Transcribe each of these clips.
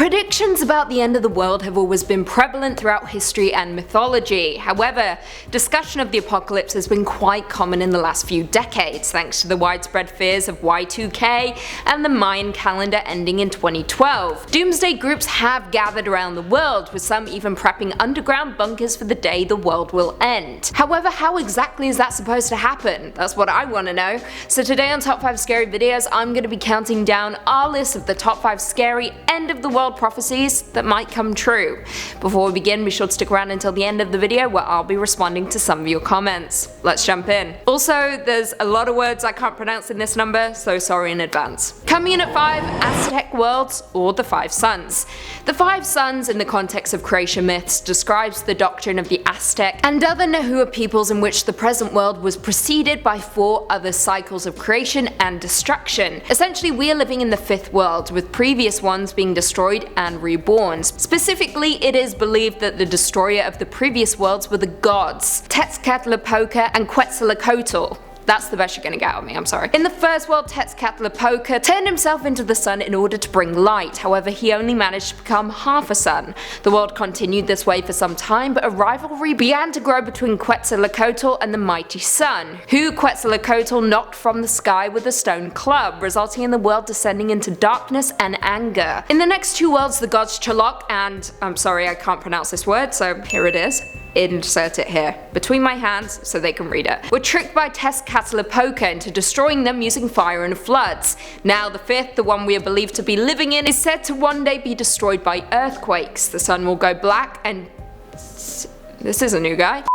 Predictions about the end of the world have always been prevalent throughout history and mythology. However, discussion of the apocalypse has been quite common in the last few decades, thanks to the widespread fears of Y2K and the Mayan calendar ending in 2012. Doomsday groups have gathered around the world, with some even prepping underground bunkers for the day the world will end. However, how exactly is that supposed to happen? That's what I want to know. So today on Top 5 Scary Videos, I'm going to be counting down our list of the top 5 scary end of the world prophecies that might come true. Before we begin, be sure to stick around until the end of the video where I'll be responding to some of your comments. Let's jump in. Also, there's a lot of words I can't pronounce in this number, so sorry in advance. Coming in at 5, Aztec worlds, or the 5 suns. The 5 suns in the context of creation myths describes the doctrine of the Aztec and other Nahua peoples in which the present world was preceded by 4 other cycles of creation and destruction. Essentially, we are living in the 5th world, with previous ones being destroyed and reborn. Specifically, it is believed that the destroyer of the previous worlds were the gods, Tezcatlipoca and Quetzalcoatl. That's the best you're gonna get out of me, I'm sorry. In the first world, Tezcatlipoca turned himself into the sun in order to bring light. However, he only managed to become half a sun. The world continued this way for some time, but a rivalry began to grow between Quetzalcoatl and the mighty sun, who Quetzalcoatl knocked from the sky with a stone club, resulting in the world descending into darkness and anger. In the next 2 worlds, the gods Chalok and, I'm sorry I can't pronounce this word, so here it is. Insert it here, between my hands so they can read it, were tricked by Tezcatlipoca into destroying them using fire and floods. Now the 5th, the one we are believed to be living in, is said to one day be destroyed by earthquakes. The sun will go black and... this is a new guy.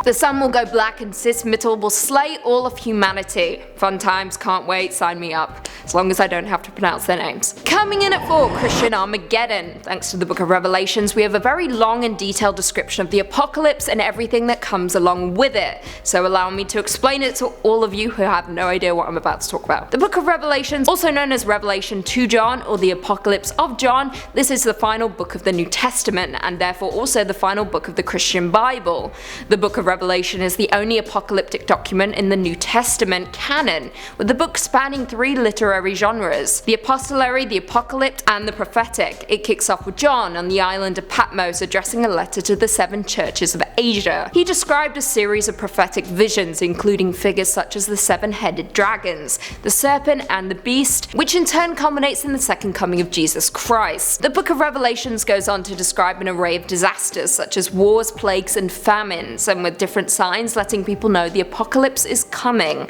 The sun will go black and Cis-Mittel will slay all of humanity. Fun times, can't wait, sign me up. As long as I don't have to pronounce their names. Coming in at 4, Christian Armageddon. Thanks to the Book of Revelations, we have a very long and detailed description of the apocalypse and everything that comes along with it. So allow me to explain it to all of you who have no idea what I'm about to talk about. The Book of Revelations, also known as Revelation to John or the Apocalypse of John, this is the final book of the New Testament and therefore also the final book of the Christian Bible. The Book of Revelation is the only apocalyptic document in the New Testament canon, with the book spanning 3 literary genres: the epistolary, the apocalyptic, and the prophetic. It kicks off with John on the island of Patmos addressing a letter to the 7 churches of Asia. He described a series of prophetic visions, including figures such as the 7-headed dragons, the serpent, and the beast, which in turn culminates in the second coming of Jesus Christ. The Book of Revelations goes on to describe an array of disasters such as wars, plagues, and famines, and with different signs letting people know the apocalypse is coming,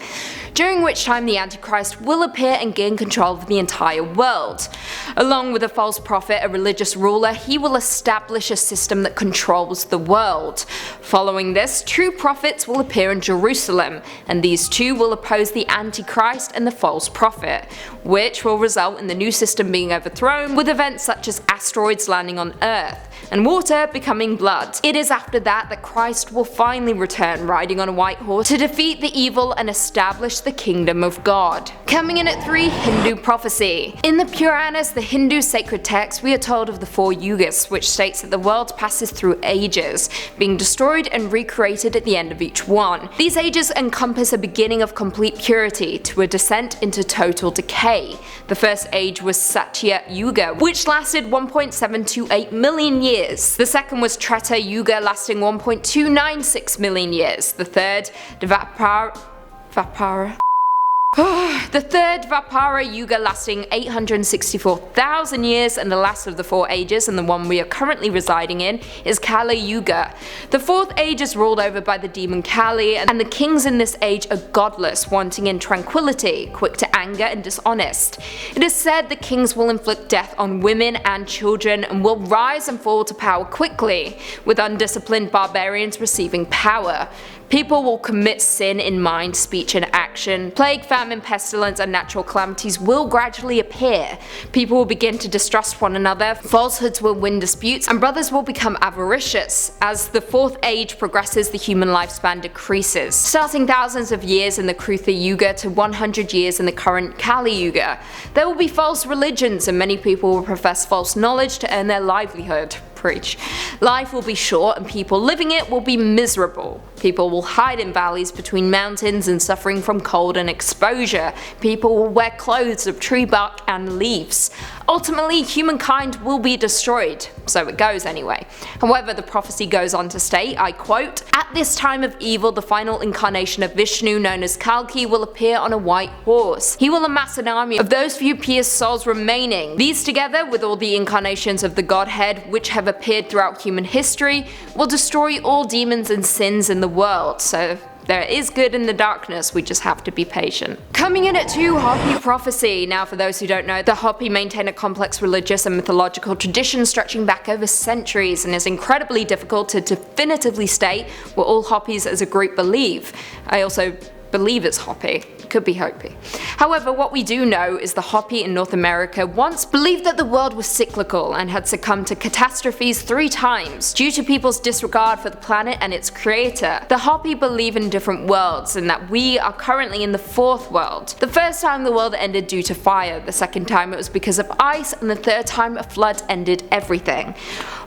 during which time the Antichrist will appear and gain control of the entire world. Along with a false prophet, a religious ruler, he will establish a system that controls the world. Following this, true prophets will appear in Jerusalem, and these two will oppose the Antichrist and the false prophet, which will result in the new system being overthrown, with events such as asteroids landing on Earth and water becoming blood. It is after that that Christ will finally return riding on a white horse to defeat the evil and establish the kingdom of God. Coming in at 3, Hindu prophecy. In the Puranas, the Hindu sacred text, we are told of the 4 yugas, which states that the world passes through ages, being destroyed and recreated at the end of each one. These ages encompass a beginning of complete purity to a descent into total decay. The first age was Satya Yuga, which lasted 1.728 million years. The second was Treta Yuga, lasting 1.296 million years. The third, Dvapara Yuga, lasting 864,000 years, and the last of the 4 ages, and the one we are currently residing in, is Kali Yuga. The 4th age is ruled over by the demon Kali, and the kings in this age are godless, wanting in tranquility, quick to anger, and dishonest. It is said the kings will inflict death on women and children and will rise and fall to power quickly, with undisciplined barbarians receiving power. People will commit sin in mind, speech, and action. Plague, famine, pestilence, and natural calamities will gradually appear. People will begin to distrust one another, falsehoods will win disputes, and brothers will become avaricious. As the 4th age progresses, the human lifespan decreases, starting thousands of years in the Krutha Yuga to 100 years in the current Kali Yuga. There will be false religions, and many people will profess false knowledge to earn their livelihood. Preach. Life will be short and people living it will be miserable. People will hide in valleys between mountains and suffering from cold and exposure. People will wear clothes of tree bark and leaves. Ultimately, humankind will be destroyed. So it goes anyway. However, the prophecy goes on to state, I quote, "At this time of evil, the final incarnation of Vishnu, known as Kalki, will appear on a white horse. He will amass an army of those few pierced souls remaining. These, together with all the incarnations of the Godhead which have appeared throughout human history, will destroy all demons and sins in the world." So there is good in the darkness, we just have to be patient. Coming in at 2, HOPI prophecy. Now, for those who don't know, the HOPI maintain a complex religious and mythological tradition stretching back over centuries, and is incredibly difficult to definitively state what all HOPIs as a group believe. I also believe it's HOPI. Could be HOPI. However, what we do know is the HOPI in North America once believed that the world was cyclical and had succumbed to catastrophes 3 times due to people's disregard for the planet and its creator. The HOPI believe in different worlds and that we are currently in the 4th world. The first time the world ended due to fire, the second time it was because of ice, and the third time a flood ended everything.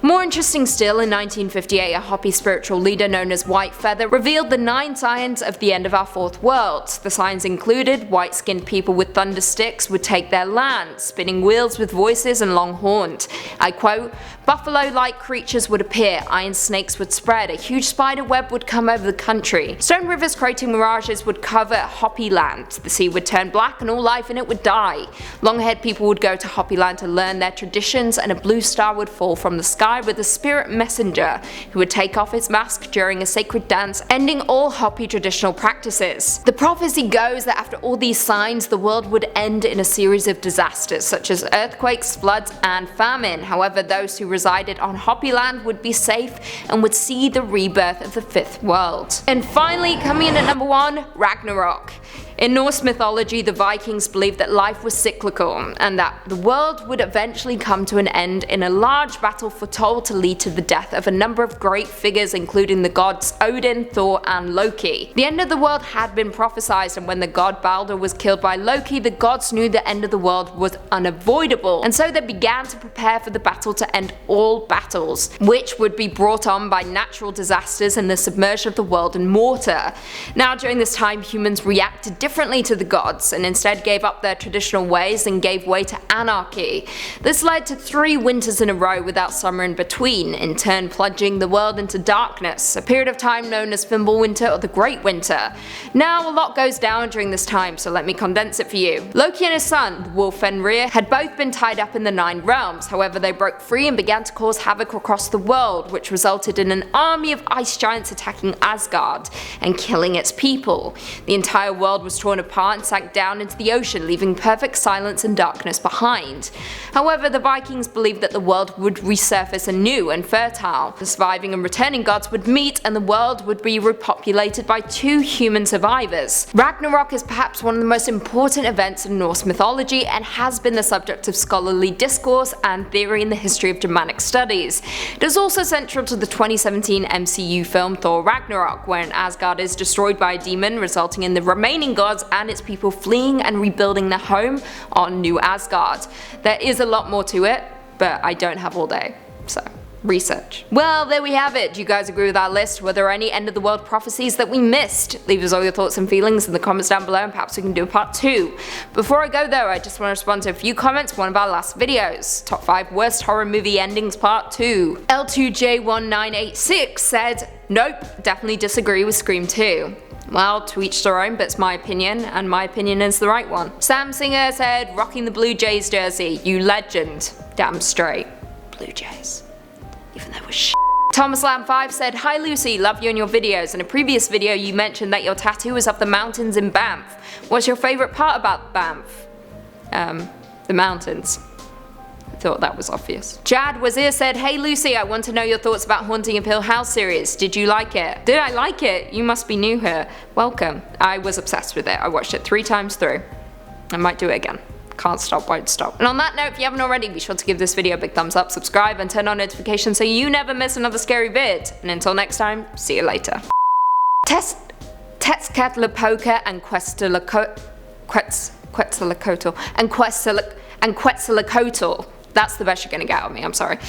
More interesting still, in 1958 a HOPI spiritual leader known as White Feather revealed the 9 signs of the end of our 4th world. The signs included white-skinned people with thunder sticks would take their land, spinning wheels with voices and long-horned. I quote, "Buffalo-like creatures would appear, iron snakes would spread, a huge spider web would come over the country. Stone rivers creating mirages would cover HOPI land. The sea would turn black and all life in it would die. Long-haired people would go to HOPI land to learn their traditions, and a blue star would fall from the sky with a spirit messenger who would take off his mask during a sacred dance, ending all HOPI traditional practices." The prophecy goes that after all these signs, the world would end in a series of disasters such as earthquakes, floods, and famine. However, those who resided on HOPI land would be safe and would see the rebirth of the 5th world. And finally, coming in at number 1, RAGNAROK. In Norse mythology, the Vikings believed that life was cyclical and that the world would eventually come to an end in a large battle foretold to lead to the death of a number of great figures, including the gods Odin, Thor, and Loki. The end of the world had been prophesied, and when the god Balder was killed by Loki, the gods knew the end of the world was unavoidable, and so they began to prepare for the battle to end all battles, which would be brought on by natural disasters and the submersion of the world in water. Now, during this time, humans reacted differently to the gods and instead gave up their traditional ways and gave way to anarchy. This led to 3 winters in a row without summer in between, in turn plunging the world into darkness, a period of time known as Fimbulwinter or the Great Winter. Now, a lot goes down during this time, so let me condense it for you. Loki and his son, the wolf Fenrir, had both been tied up in the 9 realms. However, they broke free and began to cause havoc across the world, which resulted in an army of ice giants attacking Asgard and killing its people. The entire world was torn apart and sank down into the ocean, leaving perfect silence and darkness behind. However, the Vikings believed that the world would resurface anew and fertile. The surviving and returning gods would meet and the world would be repopulated by 2 human survivors. Ragnarok is perhaps one of the most important events in Norse mythology and has been the subject of scholarly discourse and theory in the history of Germanic studies. It is also central to the 2017 MCU film Thor Ragnarok, wherein Asgard is destroyed by a demon, resulting in the remaining gods and its people fleeing and rebuilding their home on New Asgard. There is a lot more to it, but I don't have all day, so research. Well, there we have it. Do you guys agree with our list? Were there any end of the world prophecies that we missed? Leave us all your thoughts and feelings in the comments down below and perhaps we can do a part 2. Before I go though, I just want to respond to a few comments from one of our last videos. Top 5 worst horror movie endings part 2. L2J1986 said, "Nope, definitely disagree with Scream 2. Well, to each their own, but it's my opinion, and my opinion is the right one. Sam Singer said, "Rocking the Blue Jays jersey, you legend." Damn straight. Blue Jays. Even though we're shit. Thomas Lamb 5 said, "Hi Lucy, love you and your videos. In a previous video you mentioned that your tattoo is up the mountains in Banff. What's your favourite part about Banff?" The mountains. I thought that was obvious. Jad Wazir said, "Hey Lucy, I want to know your thoughts about Haunting of Hill House series. Did you like it?" Did I like it? You must be new here. Welcome. I was obsessed with it. I watched it 3 times through. I might do it again. Can't stop, won't stop. And on that note, if you haven't already, be sure to give this video a big thumbs up, subscribe, and turn on notifications so you never miss another scary vid. And until next time, see you later. Tezcatlipoca and Quetzalcoatl. That's the best you're gonna get out of me, I'm sorry.